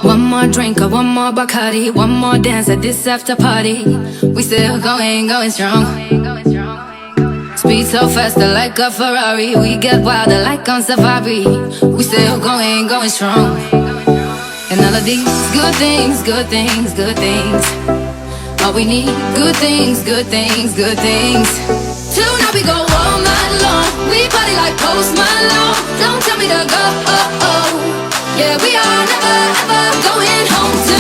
One more drink or one more Bacardi, one more dance at this after party. We still going strong. Speed so faster like a Ferrari. We get wilder like on safari. We still going strong. And all of these good things, good things, good things. All we need, good things, good things, good things. Tonight we go all night long. We party like Post Malone. Don't tell me to go, oh, oh. Yeah, we are never ever going home.